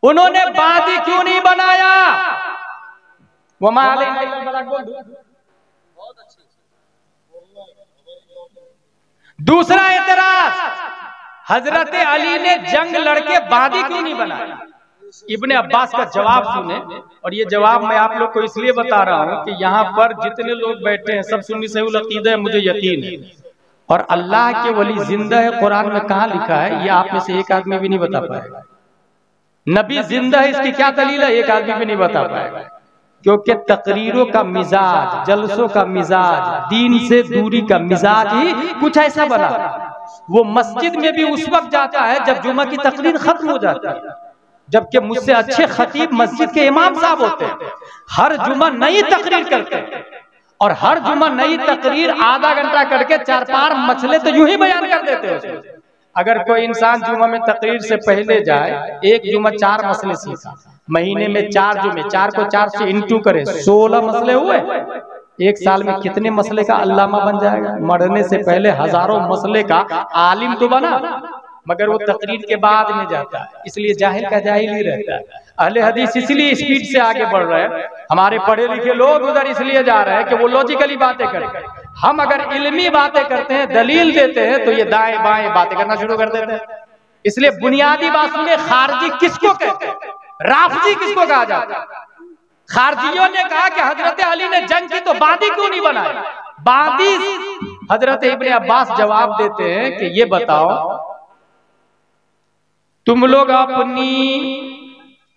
Speaker 1: उन्होंने बादी क्यों नहीं बनाया? दूसरा एतराज, हजरत अली ने जंग लड़के बादी क्यों नहीं बनाया? इब्ने अब्बास का जवाब सुने, और ये जवाब मैं आप लोग को इसलिए बता रहा हूं कि यहाँ पर जितने लोग बैठे हैं सब सुन्नी सही अकीदा है, मुझे यकीन है, और अल्लाह के वली जिंदा है। कुरान में कहाँ लिखा है ये आप में से एक आदमी भी नहीं बता पाएगा। नबी जिंदा है इसकी क्या दलील है, एक आदमी भी नहीं बता पाएगा। क्योंकि तकरीरों का मिजाज, जलसों का मिजाज, दीन से दूरी का मिजाज ही कुछ ऐसा बना। वो मस्जिद में भी उस वक्त जाता है जब जुमा की तकरीर खत्म हो जाती है, जबकि मुझसे अच्छे खतीब मस्जिद के इमाम साहब होते हैं, हर जुमा नई तकरीर करते हैं, और हर जुमा नई तकरीर आधा घंटा करके 4-5 मसले तो यूं ही बयान कर देते हैं। अगर कोई इंसान जुमा में तकरीर से पहले जाए, एक जुमा 4 मसले सीखा, महीने में 4 जुमे, 4 को 4 से इंटू करे, 16 मसले हुए। एक साल में कितने मसले का अल्लामा बन जाएगा? मरने से पहले हजारों मसले का आलिम तो बना, मगर वो तकरीर के बाद में जाता है, इसलिए जाहिल का जाहिल ही रहता है। अहले हदीस इसलिए स्पीड से आगे बढ़ रहे हैं, हमारे पढ़े लिखे लोग उधर इसलिए जा रहे हैं कि वो लॉजिकली बातें करें। हम अगर इल्मी बातें करते हैं, दलील देते हैं, तो ये दाएं बाएं बातें करना शुरू कर देते हैं। इसलिए बुनियादी बात सुनिए, खारजी किसको कहते हैं, राफजी किसको कहा जाता है? खारजियों ने कहा कि हजरत अली ने जंग की तो बादी क्यों नहीं बनाया? बादी, हजरत इब्ने अब्बास जवाब देते हैं कि ये बताओ तुम लोग अपनी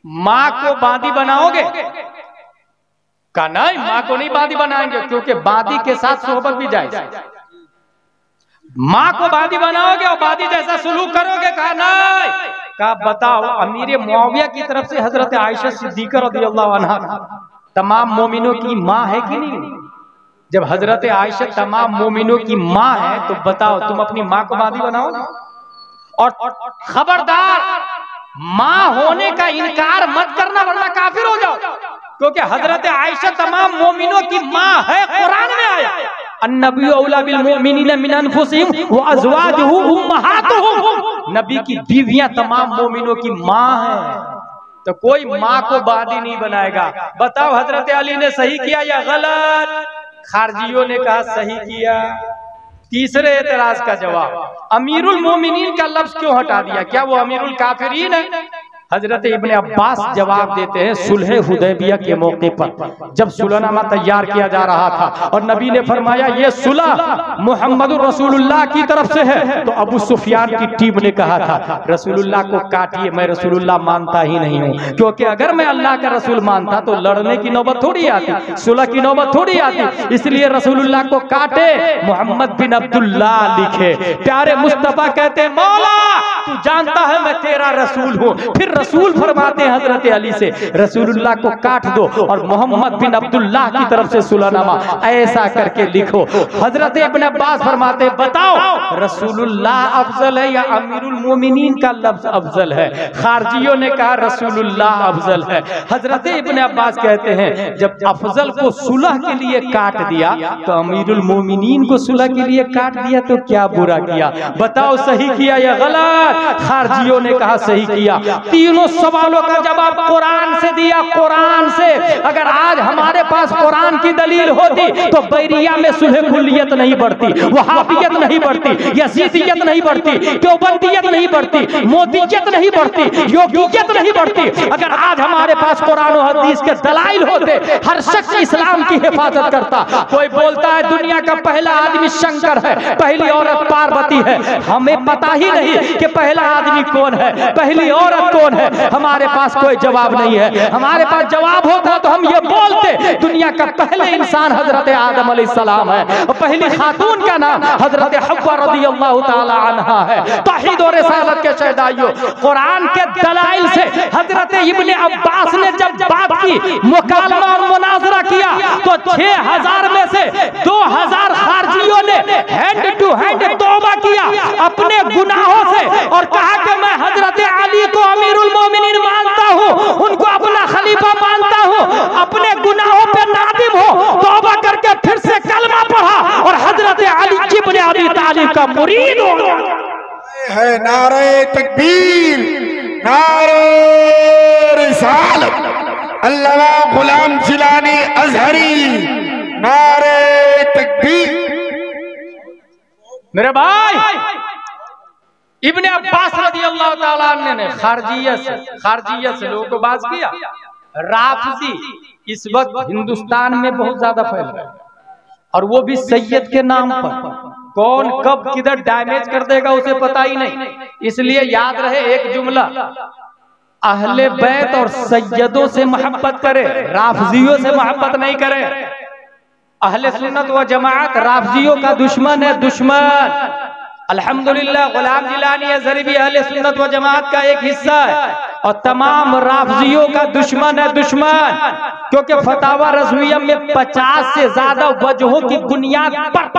Speaker 1: माँ को बादी बनाओगे? कहा नहीं, माँ को नहीं बादी बनाएंगे, क्योंकि बादी के साथ सोहबत भी जायज। माँ को बादी बनाओगे और बादी जैसा सुलूक करोगे? कहा नहीं। कहा बताओ, अमीर मुआविया की तरफ से हजरत आयशा सिद्दीका रज़ियल्लाहु अन्हा तमाम मोमिनों की माँ है कि नहीं? जब हजरत आयशा तमाम मोमिनों की माँ है तो बताओ तुम अपनी माँ को बादी बनाओ? और खबरदार, माँ होने का इनकार मत करना वरना काफिर हो जाओ, क्योंकि हजरत आयशा तमाम मोमिनों की माँ है। कुरान में आया अन्नबिय्यु औला बिल मुमिनीना मिन अनफुसिहिम व अज़वाजुहु उम्महातुहुम। नबी की बीवियां तमाम मोमिनों की माँ है, तो कोई माँ को बादी नहीं बनाएगा। बताओ हजरत अली ने सही किया या गलत? खारजियों ने कहा सही किया। तीसरे एतराज का जवाब, अमीरुल मोमिनीन का लफ्ज क्यों हटा दिया? क्या वो अमीरुल काफिरीन है? हजरत इब्ने अब्बास जवाब देते हैं, सुलह हुदैबिया के मौके पर जब सुलहनामा तैयार किया जा रहा था और नबी ने फरमाया ये सुलह मुहम्मदुर रसूलुल्लाह की तरफ से है, तो अबू सुफियान की टीम ने कहा था रसूलुल्लाह को काटिए, मैं रसूलुल्लाह मानता ही नहीं हूँ, क्योंकि अगर मैं अल्लाह का रसूल मानता तो लड़ने की नौबत थोड़ी आती, सुलह की नौबत थोड़ी आती, इसलिए रसूलुल्लाह को काटे। मोहम्मद बिन अब्दुल्लाह लिखे, प्यारे मुस्तफा कहते मौला तू जानता है मैं तेरा रसूल हूँ। फिर रसूल फरमाते हैं हजरत अली से रसूलुल्लाह को काट दो और मोहम्मद बिन अब्दुल्लाह की तरफ से सुलहनामा ऐसा करके लिखो। हजरत इब्ने अब्बास फरमाते बताओ रसूलुल्लाह अफजल है या अमीरुल मोमिनीन का लफ्ज अफजल है? खारजियों ने कहा रसूलुल्लाह अफजल है। हजरत इब्ने अब्बास कहते हैं जब अफजल को सुलह के लिए काट दिया तो अमीरुल मोमिनीन को सुलह के लिए काट दिया तो क्या बुरा किया? बताओ सही किया या गलत? खारजियों ने कहा सही किया। तीनों सवालों का जवाब कुरान से दिया, कुरान से। अगर आज हमारे पास कुरान की दलील होती तो बैरिया में सुलह कुल्लियत नहीं बढ़ती, वहाबियत नहीं बढ़ती, यजीदियत नहीं बढ़ती, देवबंदियत नहीं बढ़ती, मोदियत नहीं बढ़ती, योगियत नहीं बढ़ती। अगर आज हमारे पास कुरान और हदीस के दलाइल होते हर शख्स इस्लाम की हिफाजत करता। कोई बोलता है दुनिया का पहला आदमी शंकर है, पहली औरत पार्वती है, हमें पता ही नहीं कि पहला आदमी कौन है, पहली औरत कौन है। हमारे पास कोई जवाब नहीं है। हमारे पास जवाब होता तो हम ये बोलते दुनिया का पहले इंसान हजरत आदम अलैहिस्सलाम है और पहली खातून का नाम हजरत हव्वा रज़ियल्लाहु ताला अन्हा है। तौहीद और रिसालत के शहदाइयों, कुरान के दलाइल से हजरत इब्ने अब्बास ने जब बात की, मुकालमा और मुनाजरा किया तो 6000 में से 2000 खारजियों ने हैंड टू हैंड तौबा किया अपने गुनाहों से और कहा कि मैं हजरत अली को अमीरुल मोमिनीन मानता हूँ, उनको अपना खलीफा मानता हूँ, अपने गुनाहों पे नादिम हो, तौबा करके फिर से कलमा पढ़ा और हजरत अली इब्ने अबी तालिब का मुरीद हो गया
Speaker 2: है। नारे तकबीर, नारे रिसालत, अल्लामा गुलाम जिलानी अजहरी, नारे तकबीर।
Speaker 1: मेरे भाई इब्ने अब्बास रज़ियल्लाहु ताला अन्हु ने खारजियत से लोगों को बात किया। राफजी इस वक्त हिंदुस्तान में बहुत ज्यादा फैल रहा है और वो भी सैयद के नाम पर। कौन कब किधर डैमेज कर देगा उसे पता ही नहीं। इसलिए याद रहे एक जुमला, अहले बैत और सैयदों से मोहब्बत करे, राफजियों से मोहब्बत नहीं करे। अहले सुन्नत व जमाअत राफजियों का दुश्मन है, दुश्मन। अल्हम्दुलिल्लाह गुलाम जिलानी अज़हरी भी अहले सुन्नत व जमाअत का एक हिस्सा है और तमाम राफजियों का दुश्मन है, दुश्मन। क्योंकि फतावा रज़विया में 50 से ज्यादा वजहों की बुनियाद पर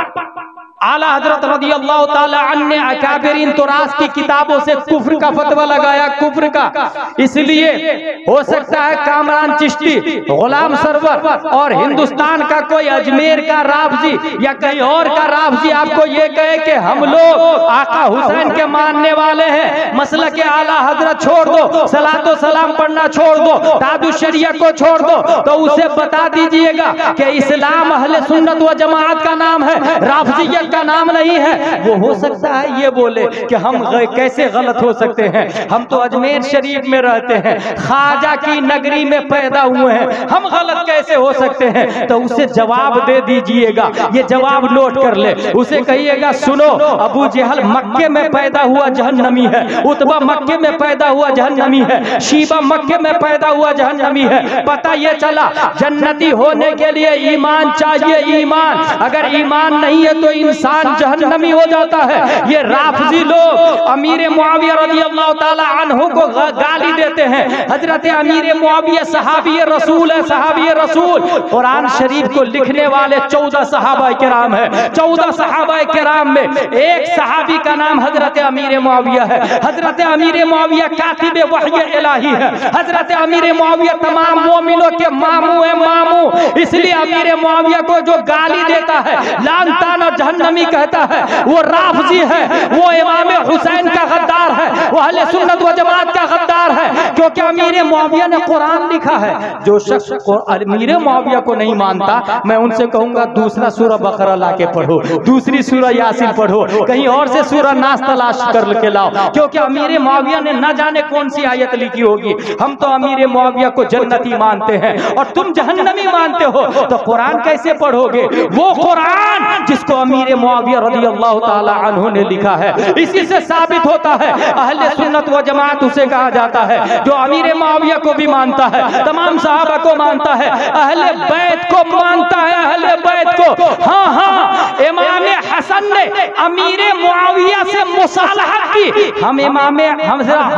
Speaker 1: आला हजरत रज़ियल्लाहु ताला अन्हु ने अकाबिरीन तुरास की किताबों से कुफ्र का फतवा लगाया, कुफ्र का। इसलिए हो सकता है कामरान चिश्ती, गुलाम सरवर और हिंदुस्तान का कोई अजमेर का राफजी या कहीं और का राफजी आपको ये कहे कि हम लोग आका हुसैन के मानने वाले हैं, मसला के आला हजरत छोड़ दो, सलातो सलाम पढ़ना छोड़ दो, तादु शरिया को छोड़ दो, तो उसे बता दीजिएगा कि इस्लाम अहले सुन्नत व जमाअत का नाम है, राफजियत का नाम नहीं है। वो हो सकता है ये बोले कि हम कैसे गलत हो सकते हैं, हम तो अजमेर शरीफ में रहते हैं, ख्वाजा की नगरी में पैदा हुए हैं, हम गलत कैसे हो सकते हैं? तो उसे जवाब दे दीजिएगा, ये जवाब नोट कर ले। उसे कहिएगा सुनो, अबू जहल मक्के में पैदा हुआ जहन्नमी है, उतबा मक्के में पैदा हुआ जहन्नमी है, शीबा मक्के में पैदा हुआ जहन्नमी है। पता ये चला जन्नती होने के लिए ईमान चाहिए, ईमान। अगर ईमान नहीं है तो इंसान जहन्नमी हो जाता है। ये राफजी लोग अमीर मुआविया रज़ियल्लाहु ताला अन्हु को गाली देते हैं। हजरत अमीर मुआविया सहाबी रसूल है, सहाबी रसूल। कुरान शरीफ को लिखने वाले 14 सहाबा किराम है। 14 सहाबा किराम में एक सहाबी का नाम हजरत अमीर मुआविया है। हजरत अमीर मुआविया कातिब वही इलाही है। हजरत अमीर मुआविया तमाम मोमिनों के मामू है, मामू। इसलिए अमीर मुआविया को जो गाली देता है, लानतान और जहन्नम जहन्नमी कहता है वो राफजी है, वो इमाम हुसैन का गद्दार है, वो अहले सुन्नत व जमात का गद्दार है, क्योंकि अमीर मुआविया ने कुरान लिखा है। जो शख्स अमीर मुआविया को नहीं मानता, मैं उनसे कहूंगा दूसरा सूरह बकरा ला के पढ़ो, दूसरी सूरह यासीन पढ़ो, कहीं और से सूरह नास तलाश कर के लाओ, क्योंकि अमीर मुआविया ने न जाने कौन सी आयत लिखी होगी। हम तो अमीर मुआविया को जन्नती मानते हैं और तुम जहन्नमी मानते हो, तो कुरान कैसे पढ़ोगे? वो कुरान जिसको अमीर मुआविया रज़ियल्लाहु ताला अन्हु ने लिखा है। इसी से साबित होता है अहले सुन्नत व जमात उसे कहा जाता है जो अमीर मुआविया को भी मानता है, तमाम सहाबा को मानता है, अहले बैत को मानता है, अहले बैत को। हाँ हाँ, इमाम हसन ने अमीर मुआविया से मुसालहत की। हम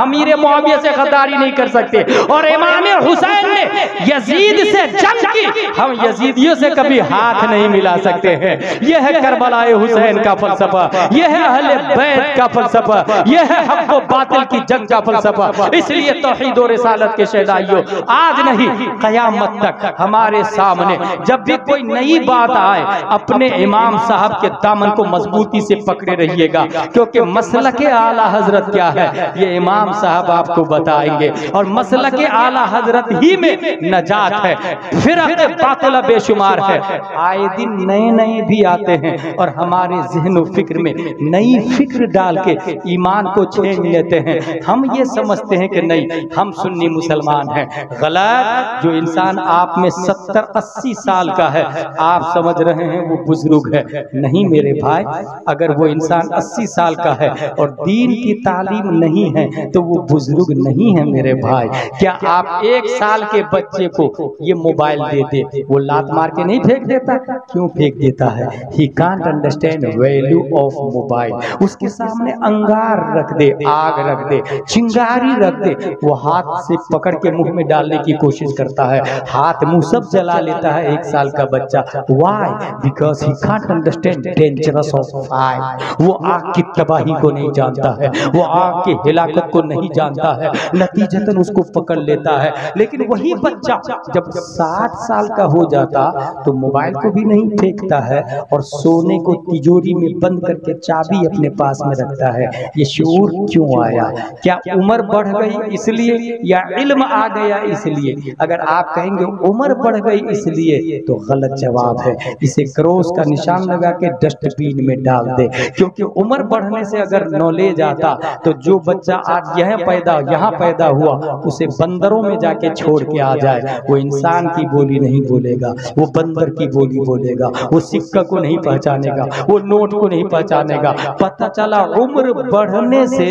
Speaker 1: अमीर मुआविया से गद्दारी नहीं कर सकते, और इमाम हुसैन ने यजीद से जंग की, हम यजीदियों से कभी हाथ नहीं मिला सकते हैं। यह है करबलाए हुसैन का फलसफा, यह है अहले बैत का फलसफा, यह है हक व बातिल की जंग का फलसफा। इसलिए तौहीद और रिसालत के शहदाइयों, आज नहीं कयामत तक हमारे सामने जब भी कोई नई बात आए, अपने इमाम साहब के दामन को मजबूती से पकड़े रहिएगा, क्योंकि मसलक आला हजरत क्या है ये इमाम साहब आपको बताएंगे, और मसलक आला हजरत ही में नजात है। फिर बातिल बेशुमार है, आए दिन नए नए भी आते हैं और हमारे ज़हन व फिक्र में नई फिक्र डाल के ईमान को छेड़ लेते हैं। हम ये समझते हैं कि नहीं, हम सुन्नी मुसलमान हैं। गलत। जो इंसान आप में 70-80 साल का है, आप समझ रहे हैं वो बुजुर्ग है। नहीं मेरे भाई, अगर वो इंसान 80 साल का है और दीन की तालीम नहीं है तो वो बुजुर्ग नहीं है मेरे भाई। क्या आप 1 साल के बच्चे को ये मोबाइल दे दे, वो लात मार के नहीं फेंक देता? क्यों फेंक देता है? He can't understand value of mobile. उसके सामने अंगार रख दे, आग रख दे, चिंगारी रख दे, वो हाथ से पकड़ के मुंह में डालने की कोशिश करता है, हाथ मुंह सब जला लेता है 1 साल का बच्चा। Why? Because he can't understand dangerous of fire. वो आग की तबाही को नहीं जानता है, वो आग की हिलाकत को नहीं जानता है, नतीजतन उसको पकड़ लेता है। लेकिन वही बच्चा जब 60 साल का हो जाता तो मोबाइल को भी नहीं फेंकता है और सोने को तिजोरी में बंद करके चाबी अपने पास में रखता है। ये शऊर क्यों आया? क्या उम्र बढ़ गई इसलिए, या इल्म आ गया इसलिए? अगर आप कहेंगे उम्र बढ़ गई इसलिए तो गलत जवाब है। इसे क्रॉस का निशान लगा के डस्टबिन में डाल दे, क्योंकि उम्र बढ़ने से अगर नॉलेज आता तो जो बच्चा आज यहाँ पैदा हुआ उसे बंदरों में जाके छोड़ के आ जाए, वो इंसान की बोली नहीं बोलेगा, वो बंदर की बोली बोलेगा, वो सिक्का को नहीं पहचानेगा, वो नोट को नहीं पहचानेगा। पता चला उम्र बढ़ने से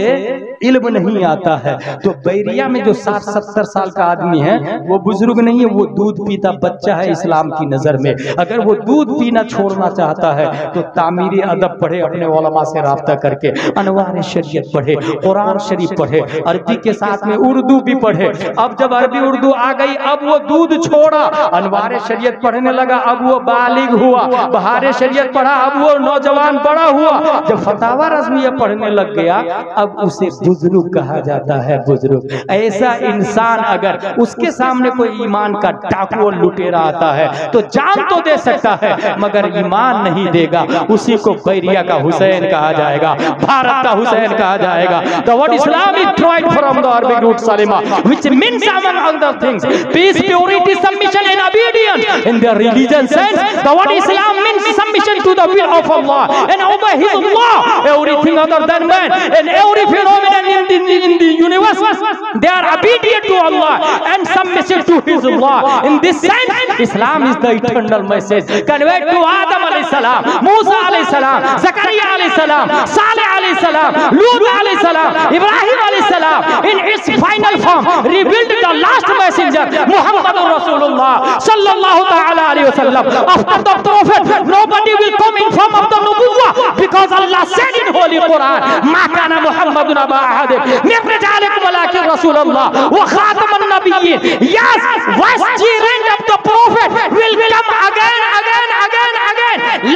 Speaker 1: इल्म नहीं आता है। तो बैरिया में जो 60-70 साल का आदमी है वो बुजुर्ग नहीं है, वो दूध पीता बच्चा है इस्लाम की नजर में। अगर वो दूध पीना छोड़ना चाहता है तो तामीरी अदब पढ़े, अपने उलमा से राब्ता करके अनवार शरीयत पढ़े, कुरान शरीफ पढ़े, अरबी के साथ में उर्दू भी पढ़े। अब जब अरबी उर्दू आ गई, अब वो दूध छोड़ा, अनवार शरीयत पढ़ने लगा, अब वो बालिग हुआ, बहार शरीयत पढ़ा, अब वो नौजवान बड़ा हुआ। जब फतावा रज़मिया पढ़ने लग गया, अब उसे बुजुर्ग कहा जाता है। बुजुर्ग ऐसा इंसान अगर उसके सामने कोई ईमान का डाकू और लुटेरा आता है तो जान तो दे सकता है मगर ईमान नहीं देगा, उसी को बैरिया का हुसैन कहा जाएगा, भारत का हुसैन कहा जाएगा। The word Islam is derived from the Arabic root salima, which means among other things peace, purity, submission and obedience. In the religion sense, the word Islam means submission to the will of Allah and obey His law. Everything other than man and every phenomenon in the universe, they are obedient to Allah and submissive to His law. In this sense, Islam is the eternal message conveyed to Adam alayhi salam, Musa alayhi salam, Zakaria alayhi salam, Saleh alayhi salam, Lut alayhi salam, Ibrahim alayhi salam. In its final form, revealed the last messenger, Muhammad Rasulullah sallallahu ta'ala alayhi wasallam. After the prophet, nobody will come in form of the nubuwwah, because Allah said in Holy Quran, Ma kana Muhammadun aba ahadin min rijalikum walakin Rasulullah wa khataman nabiyyin. Yes, vicegerent of the prophet will come again,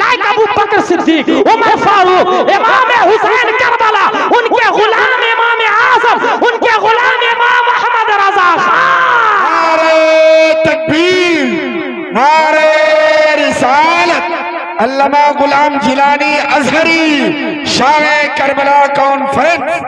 Speaker 1: like Abu Bakr Siddiq, Umar Farooq, Imam Hussain Karbala, उनके गुलाम इमाम आज़म, उनके गुलाम इमाम अहमद रज़ा खान।
Speaker 2: नारे तकबीर, नारे रिसालत, अल्लामा गुलाम Jilani Azhari Shah Karbala conference.